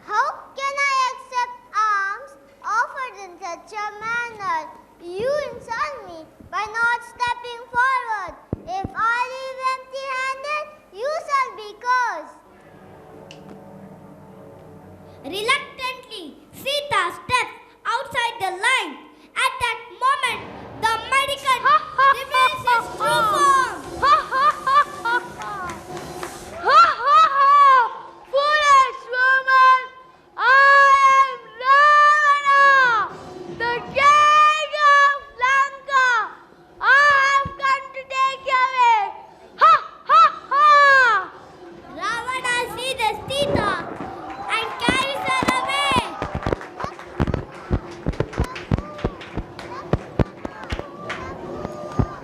How can I accept alms offered in such a manner? You insult me by not stepping forward. If I leave empty-handed, you shall be cursed. Reluctantly, Sita steps outside the line. At that moment, the mendicant reveals his true form. Foolish woman, I am Ravana, the king of Lanka. I have come to take you away. Ha ha ha! Ravana seizes Sita and carries her away.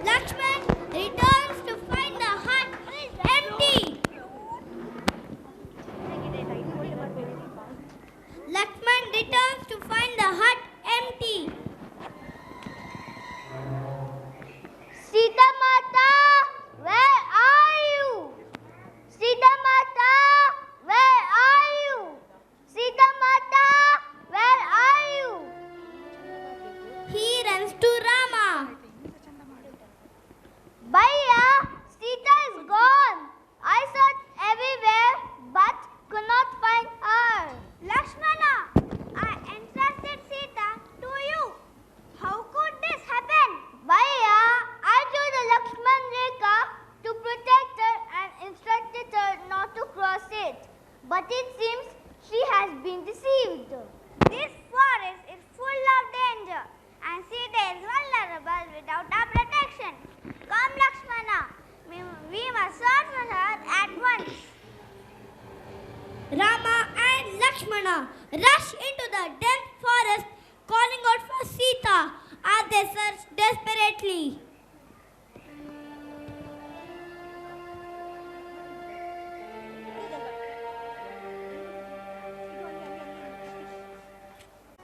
Lakshman returns to find the hut empty. Lakshman returns to find the hut empty. Sita Mata, where are you? Sita Mata, where are you? Sita Mata, where are you? He runs to Rama. Bhaiya, Sita is gone. I searched everywhere but could not find her. Lakshmana, I entrusted Sita to you. How could this happen? Bhaiya, I drew the Lakshman Rekha to protect her and instructed her not to cross it. But it seems she has been deceived. This forest is full of danger and Sita is vulnerable without our protection. Come, Lakshmana, we must search for her at once. Rama and Lakshmana rush into the dense forest, calling out for Sita as they search desperately.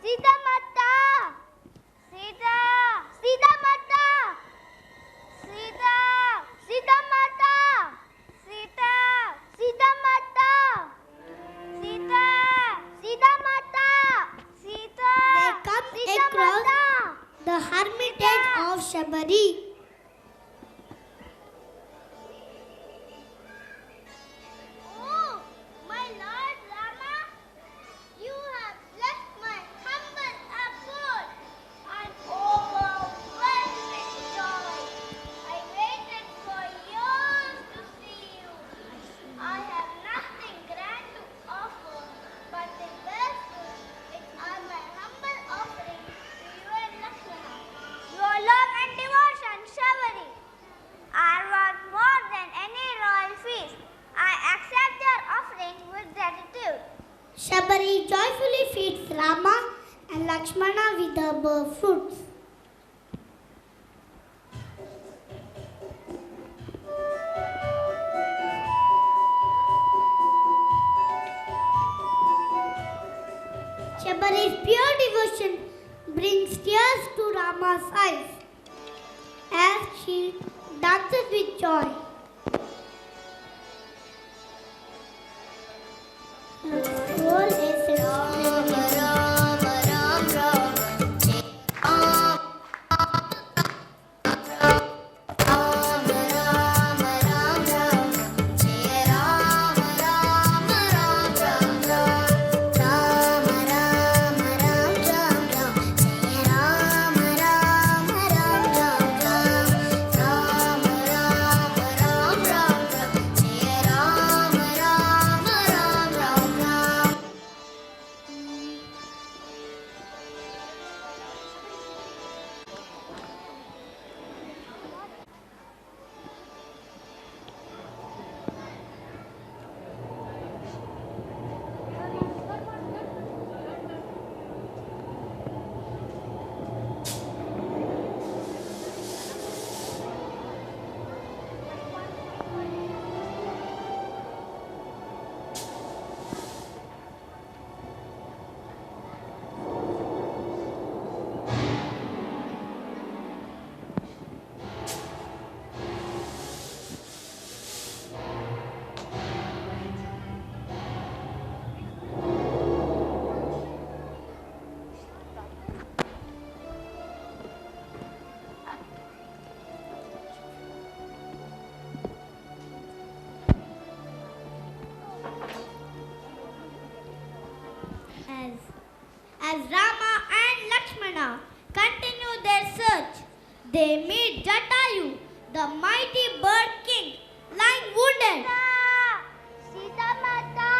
Sita Mata! Sita! Sita Mata! Sita! Sita Mata! Sita! Sita Mata! Sita! Sita Mata! Sita! They come Sita across Mata! the hermitage of Shabari. Oh, my Lord Rama, you have left my humble abode. I'm overwhelmed with joy. I waited for years to see you. I have nothing grand to offer, but the best which are my humble offering to you and Lakshmana. Your love and devotion, Shabari, are worth more than any royal feast. I accept your offering with gratitude. Shabari joyfully feeds Rama and Lakshmana with the fruits. Shabari's pure devotion brings tears to Rama's eyes as she dances with joy. Her soul is As Rama and Lakshmana continue their search, they meet Jatayu, the mighty bird king, lying wounded. Sita Mata!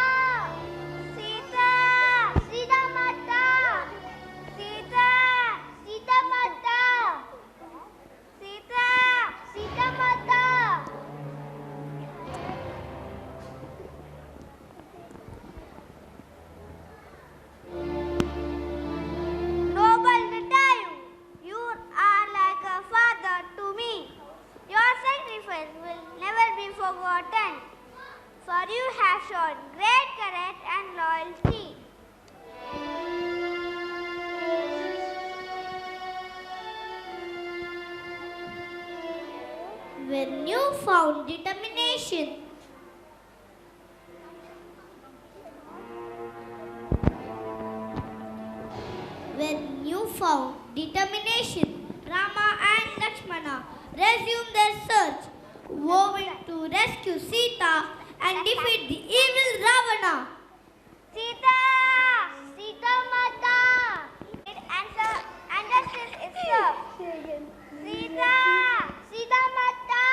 Sita! Sita Mata! Sita! Sita Mata! Sita! Sita Mata! Noble Jatayu, you are like a father to me. Your sacrifice will never be forgotten, for you have shown great courage and loyalty. With newfound determination, Rama and Lakshmana resume their search, vowing to rescue Sita and defeat the evil Ravana. Sita! Sita Mata! It understood itself. Sita! Sita Mata!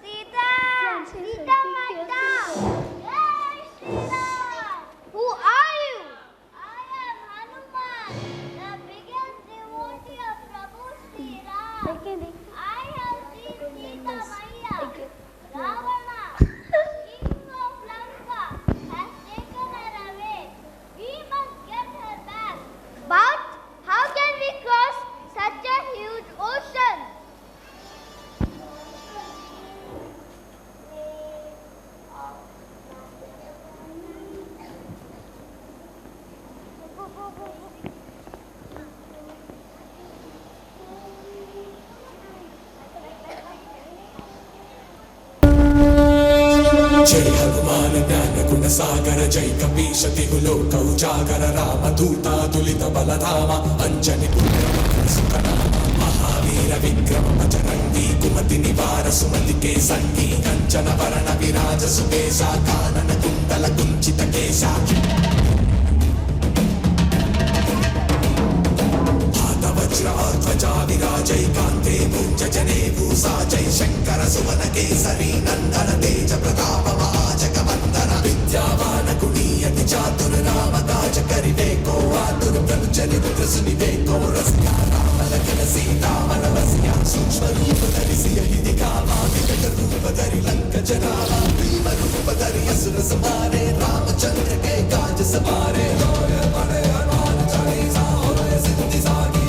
Sita! Sita Mata! Yes, Sita! Who are you? I am Hanuman, the biggest devotee of Prabhu Sri Ram. I have seen Sita Maya. Ravana, king of Lanka, has taken her away. We must get her back. But how can we cross such a huge ocean? जय हनुमान ज्ञान गुण सागर जय कपीश तिहु लोक उजागर राम दूता तुलित बलधामा अंजनी पुत्र सुखनामा महावीर विक्रम बजरंगी कुमति निवार सुमति के संगी कंचन वरण विराज सुबेसा कानन कुंडल कुंचित केसा वज्र ध्वजा विराजै कान्ते भुज जने भूषा जय शंकर सुवन केसरी नंदन तेज प्रताप महाजग वंदन विद्यावान गुणीयति चातुर राम काज करिवे को आतुर प्रभु चरित्र सुनिवे को रसिया राम लखन सीता मन बसिया सूक्ष्म रूप धरि सियहि दिखावा विकट रूप धरि लंक जरावा भीम रूप धरि असुर संहारे रामचंद्र के काज सवारे जोय बड़े हनुमान चालीसा होय सिद्धि सागी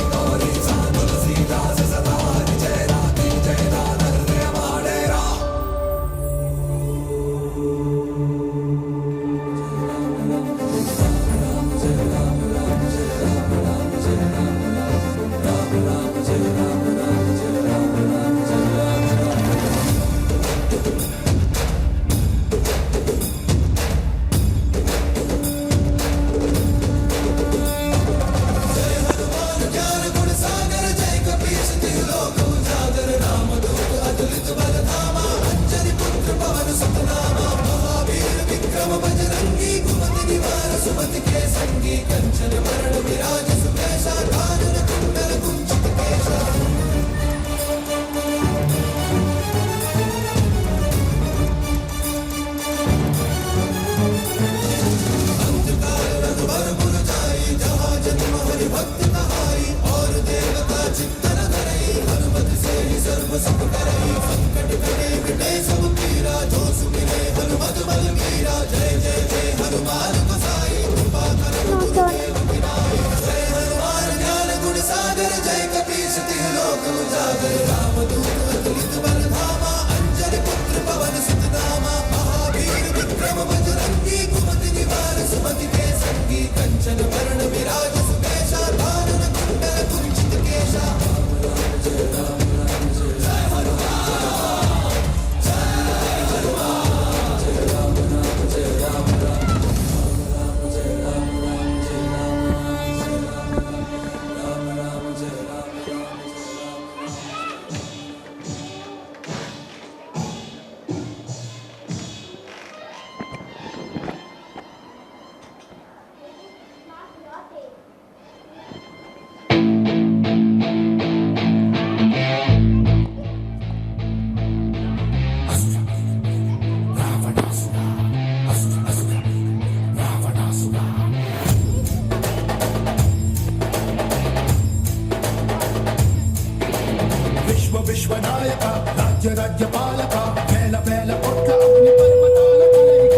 రాజ్య రాజ్య పాలక వేల వేల కోట్ల అగ్ని పర్వతాల కలయిక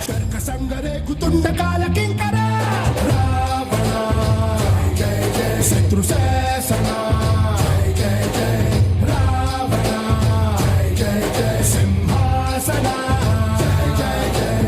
శర్క సంగరేగుతుండ కాల కింకర రావణ జయ జయ శత్రు శాసన జయ జయ రావణ జయ జయ సింహాసన జయ జయ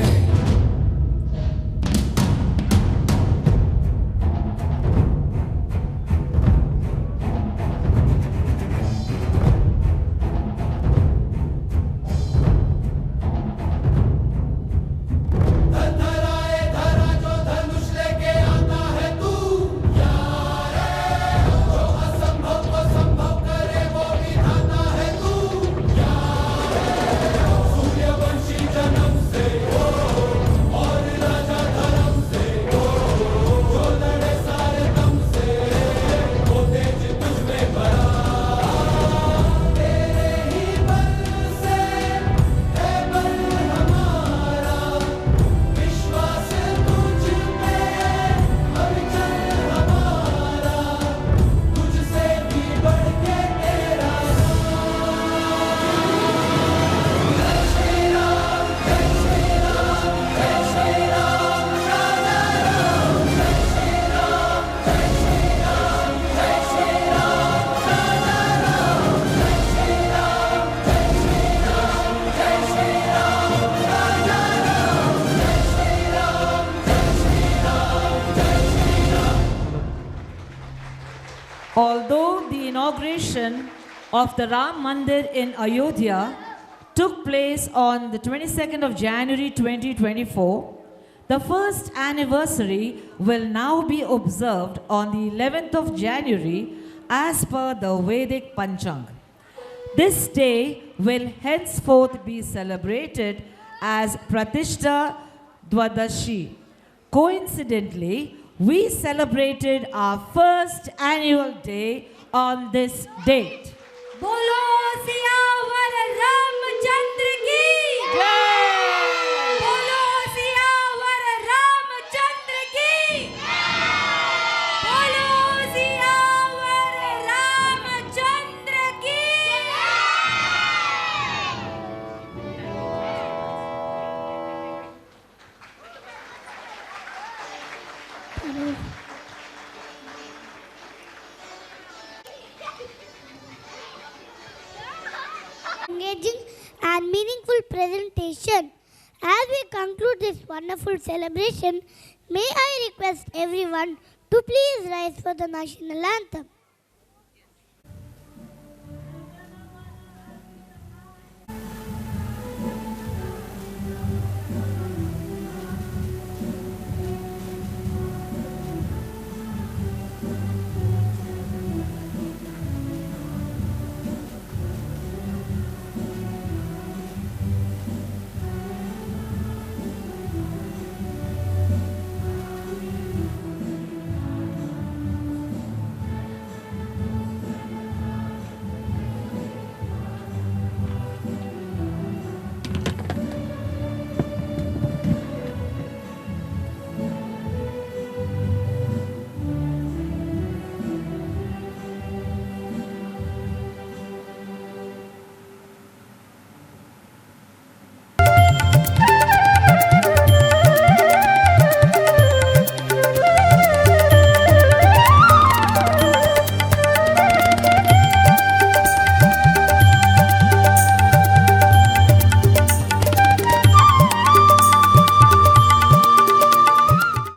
Although the inauguration of the Ram Mandir in Ayodhya took place on the 22nd of January 2024, the first anniversary will now be observed on the 11th of January as per the Vedic Panchang. This day will henceforth be celebrated as Pratishtha Dwadashi. Coincidentally, we celebrated our first annual day on this date. बोलो सियावर रामचंद्र की Jai! बोलो सियावर रामचंद्र की बोलो सियावर रामचंद्र की Engaging and meaningful presentation. As we conclude this wonderful celebration, may I request everyone to please rise for the national anthem.